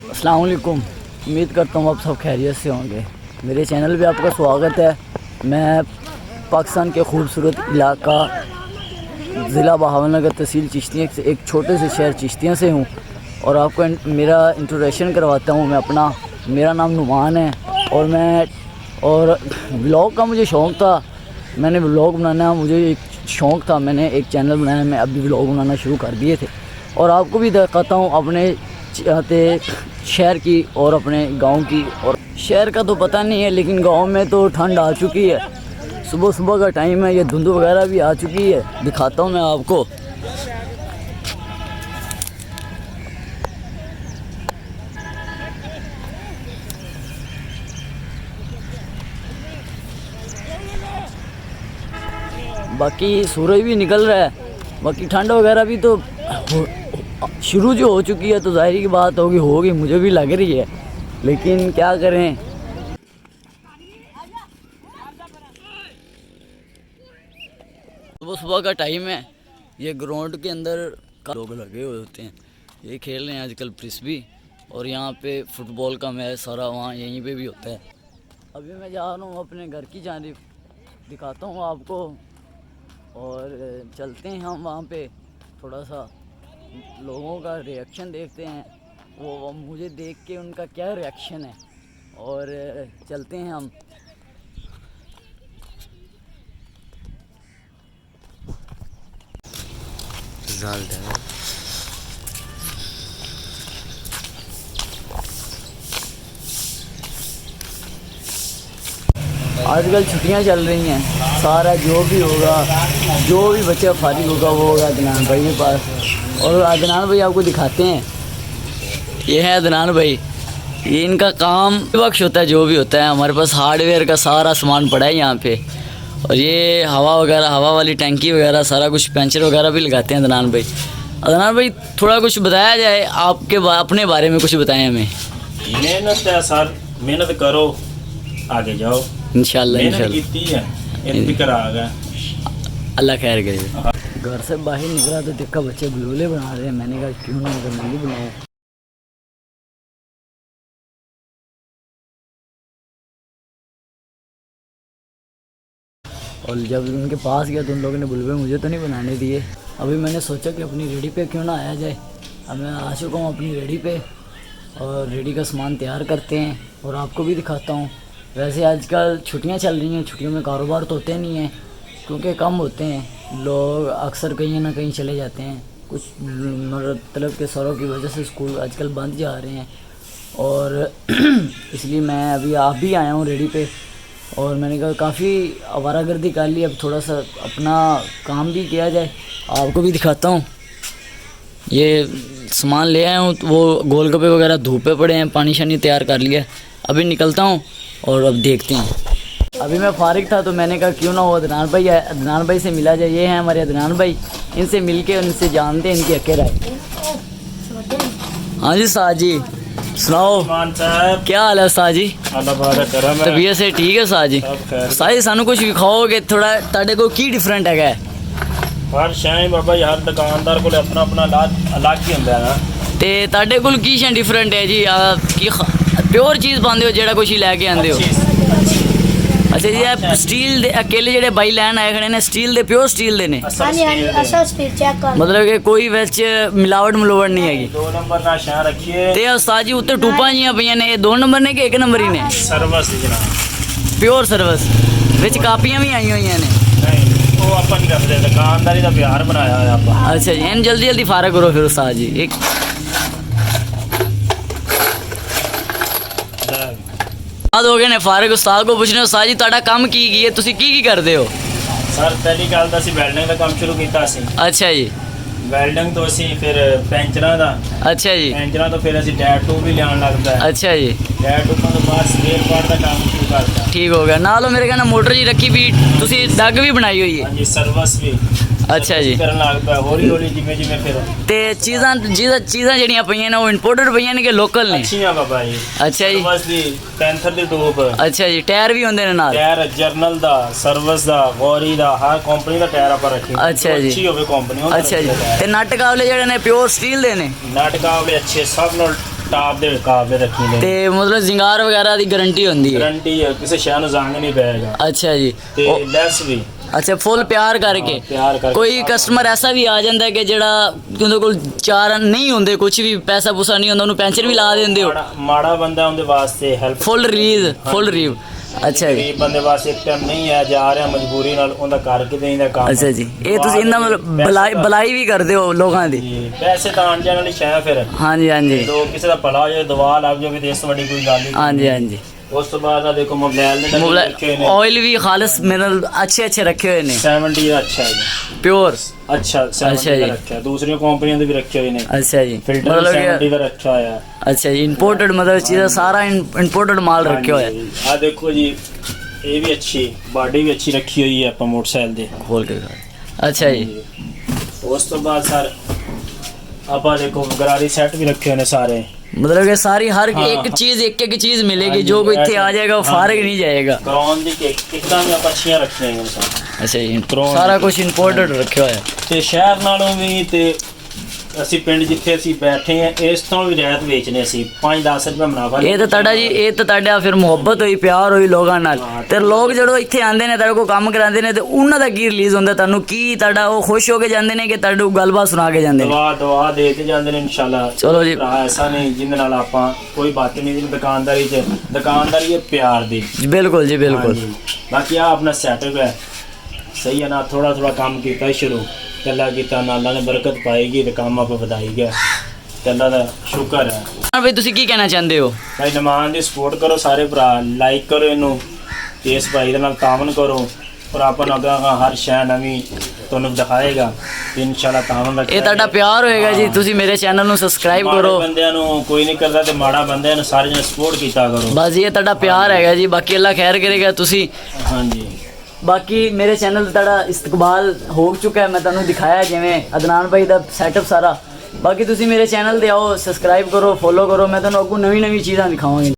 अस्सलाम वालेकुम। उम्मीद करता हूँ आप सब खैरियत से होंगे। मेरे चैनल पे आपका स्वागत है। मैं पाकिस्तान के खूबसूरत इलाका ज़िला बहावलनगर तहसील चिश्तियाँ से एक छोटे से शहर चिश्तियाँ से हूँ और आपको मेरा इंट्रोडक्शन करवाता हूँ। मेरा नाम नुमान है और व्लॉग का मुझे शौक़ था। मैंने व्लॉग बनाना मुझे एक शौक़ था। मैंने एक चैनल बनाया, मैं अभी व्लॉग बनाना शुरू कर दिए थे और आपको भी दिखाता हूँ अपने शहर की और अपने गांव की। और शहर का तो पता नहीं है, लेकिन गांव में तो ठंड आ चुकी है। सुबह सुबह का टाइम है, ये धुंध वगैरह भी आ चुकी है। दिखाता हूँ मैं आपको। बाकी सूरज भी निकल रहा है, बाकी ठंड वगैरह भी तो शुरू जो हो चुकी है, तो जाहिर की बात होगी मुझे भी लग रही है, लेकिन क्या करें। सुबह सुबह का टाइम है। ये ग्राउंड के अंदर लोग लगे हुए होते हैं, ये खेल रहे हैं आजकल फ्रिस्बी, और यहाँ पे फुटबॉल का मैच सारा वहाँ यहीं पे भी होता है। अभी मैं जा रहा हूँ अपने घर की जानिब, दिखाता हूँ आपको और चलते हैं हम वहाँ पे। थोड़ा सा लोगों का रिएक्शन देखते हैं, वो मुझे देख के उनका क्या रिएक्शन है, और चलते हैं हम। आजकल छुट्टियां चल रही हैं, सारा जो भी होगा, जो भी बच्चा फारिग होगा वो होगा अदनान भाई के पास। और अदनान भाई आपको दिखाते हैं, ये है अदनान भाई। ये इनका काम बख्श होता है, जो भी होता है। हमारे पास हार्डवेयर का सारा सामान पड़ा है यहाँ पे, और ये हवा वाली टैंकी वगैरह सारा कुछ, पंचर वगैरह भी लगाते हैं अदनान भाई। अदनान भाई थोड़ा कुछ बताया जाए आपके अपने बारे में, कुछ बताएं हमें। मेहनत है सर, मेहनत करो, आगे जाओ इंशाल्लाह। अल्लाह खैर करे। घर से बाहर निकला तो देखा बच्चे गुलगुले बना रहे हैं। मैंने कहा क्यों ना मैं भी बनाऊँ। और जब उनके पास गया तो उन लोगों ने बुलबुले मुझे तो नहीं बनाने दिए। अभी मैंने सोचा कि अपनी रेडी पे क्यों ना आया जाए। अब मैं आ चुका हूँ अपनी रेडी पे, और रेडी का सामान तैयार करते हैं और आपको भी दिखाता हूँ। वैसे आजकल छुट्टियां चल रही हैं, छुट्टियों में कारोबार तो होते नहीं हैं, क्योंकि कम होते हैं लोग, अक्सर कहीं ना कहीं चले जाते हैं। कुछ मतलब के सरों की वजह से स्कूल आजकल बंद जा रहे हैं, और इसलिए मैं अभी आप भी आया हूँ रेडी पे। और मैंने कहा काफ़ी आवारागर्दी कर ली, अब थोड़ा सा अपना काम भी किया जाए। आपको भी दिखाता हूँ। ये सामान ले आया हूँ, वो गोलगप्पे वगैरह धूप पे पड़े हैं, पानी शानी तैयार कर लिया। अभी निकलता हूँ और अब देखते हैं। अभी मैं फारिग था तो मैंने कहा क्यों ना हो अदनान भाई है, अदनान भाई से मिला जाए। ये हैं हमारे अदनान भाई, इनसे मिल के उनसे जानते हैं इनकी हक़ राय। हाँ जी साहब जी, सुनाओ क्या हाल है साहब जी? तबीयत से ठीक है साहब जी? साहब जी सानू कुछ विखाओगे थोड़ा, ताड़े को की डिफरेंट है? हर शय बाबा जी, हर दुकानदार को अपना अपना अलग ही होंदा है ना। ते ताड़े कोल की शय डिफरेंट है जी? की प्योर चीज़ पाते हो जेड़ा कुछ लैके आंदे हो? अच्छा जी, आप स्टील दे अकेले जेडे बाई लैन आए खड़े ने, स्टील दे प्योर स्टील दे ने? मतलब कि कोई विच मिलावट नहीं हैगी? 2 नंबर ना शय रखिए। ते उस्ताद जी उत्ते टूपां जियां पईयां ने, 2 नंबर ने कि 1 नंबर ही ने? सर्विस जनाब, प्योर सर्विस विच कापियां भी आई हुई ने? नहीं वो आप नहीं करते, दुकानदारी का प्यार बनाया है आप। अच्छा जी, इन जल्दी जल्दी फारग करो फिर उस्ताद जी। एक हो गए ने फारग। उस्ताद को पूछने उस्ताद जी ताड़ा काम की है, तुसी की करते हो? सर पहली गल तो असीं वेल्डिंग का काम शुरू किया सी। अच्छा जी। वेल्डिंग तो असीं फिर पेंचरां दा। अच्छा जी। पेंचरां तो फिर असीं डैट टू भी लियान लगदा है। अच्छा जी। डैट टू तो बाद स्पेयर पार्ट का काम शुरू करता। ठीक हो गया। नालो मेरे कहना मोटर जी रखी भी, तुसी डग भी बनाई हुई है? हाँ जी, सर्विस भी। अच्छा जी। करन लगदा हौली हौली जिवें जिवें फिर ते चीज़ां ਜਿਹੜੀਆਂ ਪਈਆਂ ਨੇ ਉਹ ਇੰਪੋਰਟਡ ਪਈਆਂ ਨੇ ਕਿ ਲੋਕਲ ਨੇ? ਅੱਛੀਆਂ ਬਾਬਾ ਜੀ। ਅੱਛਾ ਜੀ। ਸਰਵਿਸ ਦੀ ਪੈਂਥਰ ਦੀ ਟੂਬ। ਅੱਛਾ ਜੀ। ਟਾਇਰ ਵੀ ਹੁੰਦੇ ਨੇ ਨਾਲ? ਟਾਇਰ ਜਰਨਲ ਦਾ, ਸਰਵਿਸ ਦਾ, ਗੌਰੀ ਦਾ, ਹਰ ਕੰਪਨੀ ਦਾ ਟਾਇਰ ਆਪਾਂ ਰੱਖੇ। ਅੱਛਾ ਜੀ। ਅੱਛੀ ਹੋਵੇ ਕੰਪਨੀ ਉਹ। ਅੱਛਾ ਜੀ। ਤੇ ਨਟ ਕਾਬਲੇ ਜਿਹੜੇ ਨੇ ਪਿਓਰ ਸਟੀਲ ਦੇ ਨੇ? ਨਟ ਕਾਬਲੇ ਅੱਛੇ, ਸਭ ਨਾਲ ਟਾਪ ਦੇ ਕਾਬਲੇ ਰੱਖੀ ਨੇ ਤੇ ਮਤਲਬ ਜ਼ਿੰਗਾਰ ਵਗੈਰਾ ਦੀ ਗਾਰੰਟੀ ਹੁੰਦੀ ਹੈ? ਗਾਰੰਟੀ ਹੈ, ਕਿਸੇ ਸ਼ੈ ਨੂੰ ਜ਼ੰਗ ਨਹੀਂ ਪਏਗਾ। ਅੱਛਾ ਜੀ। ਤੇ ਲੈਸ ਵੀ ਅੱਛਾ, ਫੁੱਲ ਪਿਆਰ ਕਰਕੇ। ਪਿਆਰ ਕਰਕੇ। ਕੋਈ ਕਸਟਮਰ ਐਸਾ ਵੀ ਆ ਜਾਂਦਾ ਹੈ ਕਿ ਜਿਹੜਾ ਉਹਦੇ ਕੋਲ ਚਾਰ ਨਹੀਂ ਹੁੰਦੇ, ਕੁਝ ਵੀ ਪੈਸਾ ਪੂਸਾ ਨਹੀਂ ਹੁੰਦਾ, ਉਹਨੂੰ ਪੈਂਚਰ ਵੀ ਲਾ ਦਿੰਦੇ ਹੋ? ਮਾੜਾ ਬੰਦਾ ਉਹਦੇ ਵਾਸਤੇ ਹੈਲਪ ਫੁੱਲ ਰਿਲੀਵ। ਅੱਛਾ ਜੀ। ਗਰੀਬ ਬੰਦੇ ਵਾਸਤੇ ਇੱਕ ਟਾਈਮ ਨਹੀਂ ਹੈ, ਜਾ ਰਿਹਾ ਮਜਬੂਰੀ ਨਾਲ, ਉਹਦਾ ਕਰਕੇ ਦੇਈਦਾ ਕੰਮ। ਅੱਛਾ ਜੀ। ਇਹ ਤੁਸੀਂ ਇਹਨਾਂ ਮਤਲਬ ਬਲਾਈ ਵੀ ਕਰਦੇ ਹੋ ਲੋਕਾਂ ਦੀ? ਜੀ, ਪੈਸੇ ਤਾਂ ਆਣ ਜਾਣ ਵਾਲੀ ਸ਼ੈ ਫਿਰ। ਹਾਂਜੀ ਹਾਂਜੀ। ਤੋ ਕਿਸੇ ਦਾ ਭਲਾ ਹੋ ਜਾਏ, ਦਵਾ ਲੱਗ ਜਾਵੇ ਤੇ ਇਸ ਤੋਂ ਵੱਡੀ ਕੋਈ ਗੱਲ ਨਹੀਂ। ਹਾਂਜੀ ਹਾਂਜੀ। ਉਸ ਤੋਂ ਬਾਅਦ ਆ ਦੇਖੋ ਮੋਬਾਈਲ ਦੇ ਡੱਬੇ ਰੱਖੇ ਨੇ, ਆਇਲ ਵੀ ਖਾਲਸ ਮਿਨਰਲ ਅੱਛੇ ਰੱਖੇ ਹੋਏ ਨੇ। 70 ਦਾ ਅੱਛਾ ਹੈ, ਪਿਓਰ। ਅੱਛਾ 70 ਦਾ ਰੱਖਿਆ। ਦੂਸਰੀਆਂ ਕੰਪਨੀਆਂ ਦੇ ਵੀ ਰੱਖੇ ਹੋਏ ਨੇ। ਅੱਛਾ ਜੀ। ਫਿਲਟਰ 70 ਦਾ ਰੱਖਿਆ ਹੋਇਆ। ਅੱਛਾ ਜੀ। ਇੰਪੋਰਟਡ ਮਤਲਬ ਚੀਜ਼ਾਂ ਸਾਰਾ ਇੰਪੋਰਟਡ ਮਾਲ ਰੱਖਿਆ ਹੋਇਆ। ਆ ਦੇਖੋ ਜੀ, ਇਹ ਵੀ ਅੱਛੀ ਬਾਡੀ ਵੀ ਅੱਛੀ ਰੱਖੀ ਹੋਈ ਹੈ ਆਪਾਂ ਮੋਟਰਸਾਈਕਲ ਦੇ ਖੋਲ ਕੇ। ਅੱਛਾ ਜੀ। ਉਸ ਤੋਂ ਬਾਅਦ ਸਰ ਆਪਾਂ ਦੇਖੋ ਗਰਾਰੀ ਸੈੱਟ ਵੀ ਰੱਖੇ ਹੋਏ ਨੇ ਸਾਰੇ। मतलब कि सारी हर एक चीज मिलेगी, जो कोई इत्थे आ जाएगा वो फारग नहीं जाएगा। क्राउन दी कितना भी आप अच्छियां रखी हैं सर। अच्छा जी। सारा कुछ इंपोर्टेड रखा है। ਤੇ ਸ਼ਹਿਰ ਨਾਲੋਂ ਵੀ ਤੇ ਅਸੀਂ ਪਿੰਡ ਜਿੱਥੇ ਅਸੀਂ ਬੈਠੇ ਆ ਇਸ ਤੋਂ ਵੀ ਰਹਿਤ ਵੇਚਨੇ ਅਸੀਂ 5-10 ਰੁਪਏ ਮੁਨਾਫਾ। ਇਹ ਤਾਂ ਤੁਹਾਡਾ ਜੀ, ਇਹ ਤਾਂ ਤੁਹਾਡਾ ਫਿਰ ਮੁਹੱਬਤ ਹੋਈ, ਪਿਆਰ ਹੋਈ ਲੋਕਾਂ ਨਾਲ। ਤੇ ਲੋਕ ਜਦੋਂ ਇੱਥੇ ਆਉਂਦੇ ਨੇ ਤੁਹਾਡੇ ਕੋਲ ਕੰਮ ਕਰਾਉਂਦੇ ਨੇ ਤੇ ਉਹਨਾਂ ਦਾ ਕੀ ਰਿਲੀਜ਼ ਹੁੰਦਾ? ਤੁਹਾਨੂੰ ਕੀ ਤੁਹਾਡਾ ਉਹ ਖੁਸ਼ ਹੋ ਕੇ ਜਾਂਦੇ ਨੇ ਕਿ ਤੁਹਾਡੇ ਗੱਲਬਾਤ ਸੁਣਾ ਕੇ ਜਾਂਦੇ ਨੇ? ਦਵਾ ਦੇ ਕੇ ਜਾਂਦੇ ਨੇ ਇਨਸ਼ਾਅੱਲਾ। ਚਲੋ ਜੀ। ਐਸਾ ਨਹੀਂ ਜਿਹਦੇ ਨਾਲ ਆਪਾਂ ਕੋਈ ਬਾਤ ਨਹੀਂ ਦੀ ਦੁਕਾਨਦਾਰੀ ਚ। ਦੁਕਾਨਦਾਰੀ ਹੈ ਪਿਆਰ ਦੀ। ਬਿਲਕੁਲ ਜੀ ਬਿਲकुल। ਬਾਕੀ ਆ ਆਪਣਾ ਸੈਟਅਪ ਹੈ ਸਹੀ ਹੈ ਨਾ, ਥੋੜਾ ਥੋੜਾ ਕੰਮ ਕੀਤਾ ਸ਼ੁਰੂ ਕੱਲਾ ਕੀਤਾ ਨਾ, ਅੱਲਾ ਨੇ ਬਰਕਤ ਪਾਏਗੀ ਤੇ ਕੰਮ ਆਪ ਵਧਾਏਗਾ ਤੇ ਅੱਲਾ ਦਾ ਸ਼ੁਕਰ ਹੈ। ਹਾਂ ਭਾਈ, ਤੁਸੀਂ ਕੀ ਕਹਿਣਾ ਚਾਹੁੰਦੇ ਹੋ? ਭਾਈ ਨਮਾਨ ਦੀ ਸਪੋਰਟ ਕਰੋ ਸਾਰੇ ਭਰਾ, ਲਾਈਕ ਕਰੋ ਇਹਨੂੰ ਤੇ ਇਸ ਭਾਈ ਦੇ ਨਾਲ ਤਾਮਨ ਕਰੋ ਔਰ ਆਪਾਂ ਨੂੰ ਅੱਗੇ ਹਰ ਸ਼ੈ ਨਵੀਂ ਤੁਹਾਨੂੰ ਦਿਖਾਏਗਾ ਤੇ ਇਨਸ਼ਾਅੱਲਾ ਤਾਮਨ ਰੱਖਾਂਗੇ। ਇਹ ਤੁਹਾਡਾ ਪਿਆਰ ਹੋਏਗਾ ਜੀ। ਤੁਸੀਂ ਮੇਰੇ ਚੈਨਲ ਨੂੰ ਸਬਸਕ੍ਰਾਈਬ ਕਰੋ। ਬੰਦਿਆਂ ਨੂੰ ਕੋਈ ਨਹੀਂ ਕਰਦਾ ਤੇ ਮਾੜਾ ਬੰਦਿਆਂ ਨੂੰ ਸਾਰੇ ਜਣੇ ਸਪੋਰਟ ਕੀਤਾ ਕਰੋ। ਬਸ ਇਹ ਤੁਹਾਡਾ ਪਿਆਰ ਹੈਗਾ ਜੀ। ਬਾਕੀ ਅੱਲਾ ਖੈਰ ਕਰੇਗਾ। ਤੁਸੀਂ ਹਾਂਜੀ ਬਾਕੀ ਮੇਰੇ ਚੈਨਲ ਤੇ ਤੁਹਾਡਾ ਇਸਤਕਬਾਲ ਹੋ ਚੁੱਕਾ ਹੈ। ਮੈਂ ਤੁਹਾਨੂੰ ਦਿਖਾਇਆ ਜਿਵੇਂ ਅਦਨਾਨ ਭਾਈ ਦਾ ਸੈਟਅਪ ਸਾਰਾ। ਬਾਕੀ ਤੁਸੀਂ ਮੇਰੇ ਚੈਨਲ ਤੇ ਆਓ, ਸਬਸਕ੍ਰਾਈਬ ਕਰੋ, ਫੋਲੋ ਕਰੋ। ਮੈਂ ਤੁਹਾਨੂੰ ਅੱਗੋਂ ਨਵੀਂ ਚੀਜ਼ਾਂ ਦਿਖਾਵਾਂਗੀ।